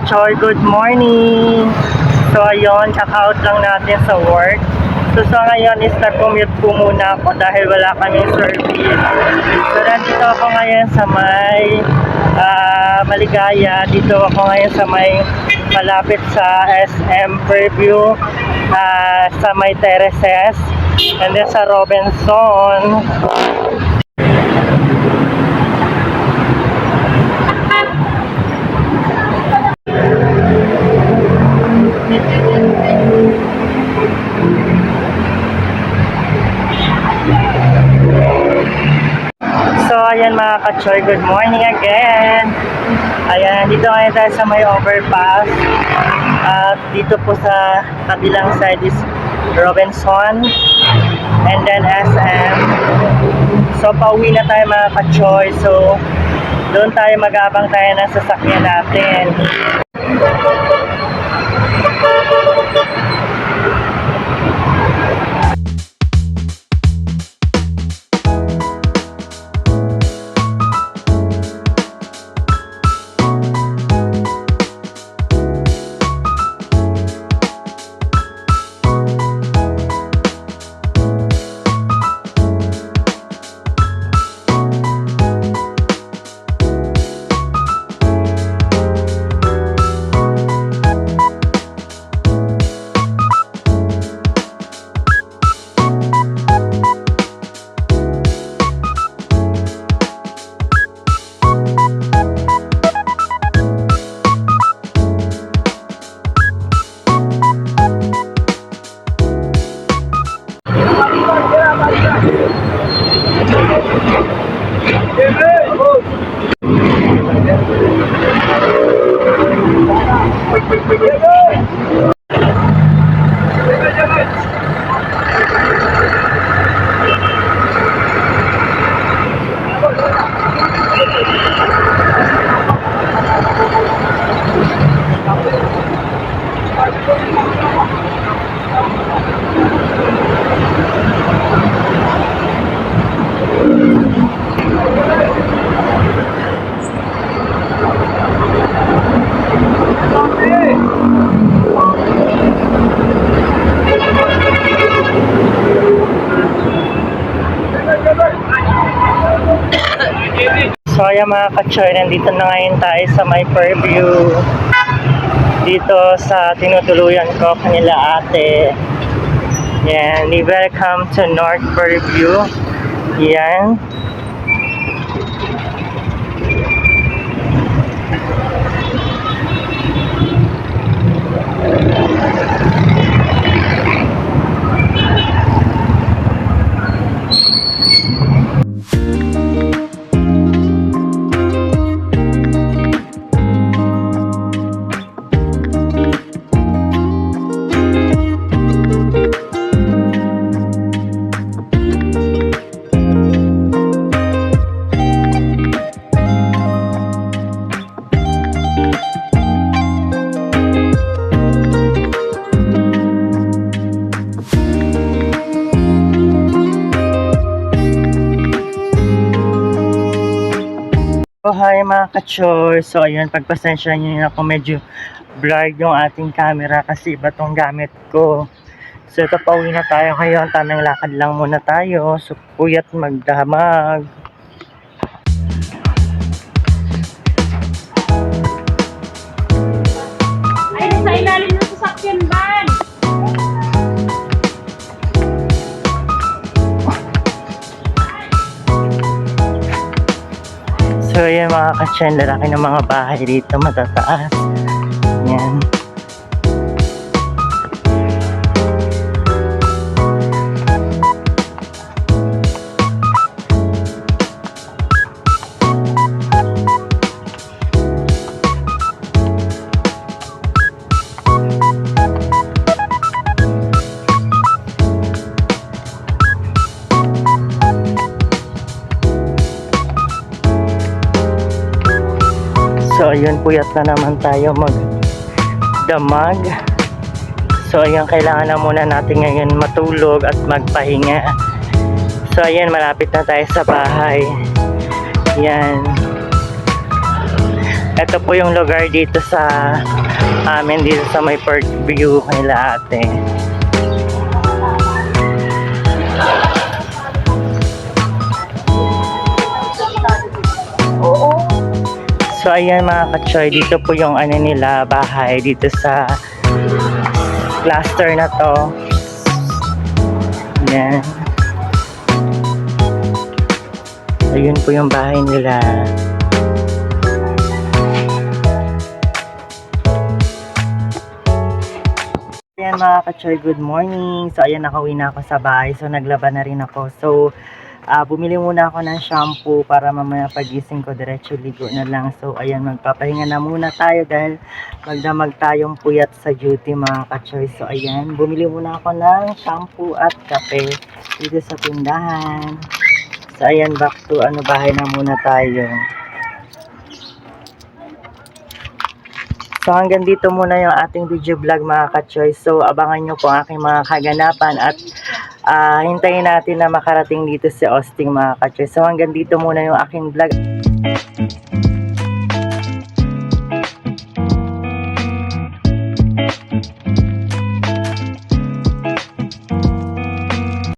ka-choy, good morning! So ayun, kaka-out lang natin sa work. So ngayon is nag-commute po muna ako dahil wala kaming service. So nandito ako ngayon sa may Maligaya. Dito ako ngayon sa may malapit sa SM Preview, sa may Terraces, and then sa Robinson. So ayan mga ka-choy, good morning again. Ayan, dito ngayon tayo sa may overpass. At dito po sa kabilang side is Robinson and then SM. So pauwi na tayo mga ka-choy. So doon tayo mag-abang tayo ng sasakyan natin. So ayan mga ka-choy, nandito na ngayon tayo sa may Fairview. Dito sa tinutuluyan ko kanila ate. Yan, welcome to North Fairview. Yan. Oh, hi mga ka-choy. So ayun, pagpasensya nyo na ako, medyo blurred yung ating camera kasi iba tong gamit ko. So ito, pauwi na tayo ngayon. Tamang lakad lang muna tayo. So puyat magdamag. Ay, sa ilalim ng sasakyan van. So ayan mga ka-choy, lalaki ng mga bahay dito matataas. Yan. So ayun, puyat na naman tayo magdamag. So ayun, kailangan na muna natin ngayon matulog at magpahinga. So ayan, malapit na tayo sa bahay. Yan. Ito po yung lugar dito sa amin, dito sa may Park View nila ate. So ayan mga ka-choy, dito po yung ano nila, bahay dito sa cluster na to. Ayan. Ayun po yung bahay nila. Ayan mga ka-choy, good morning. So ayan, nakauwi na ako sa bahay. So naglaba na rin ako. So bumili muna ako ng shampoo para mamaya pagising ko diretso ligo na lang. So ayan, magpapahinga na muna tayo dahil magdamag tayong puyat sa duty mga ka-choy. So ayan, bumili muna ako ng shampoo at kape dito sa tindahan. So ayan, back to bahay na muna tayo. So hanggang dito muna yung ating video vlog mga ka-choy. So abangan nyo po ang aking mga kaganapan at hintayin natin na makarating dito si Austin mga ka-choy. So hanggang dito muna yung aking vlog.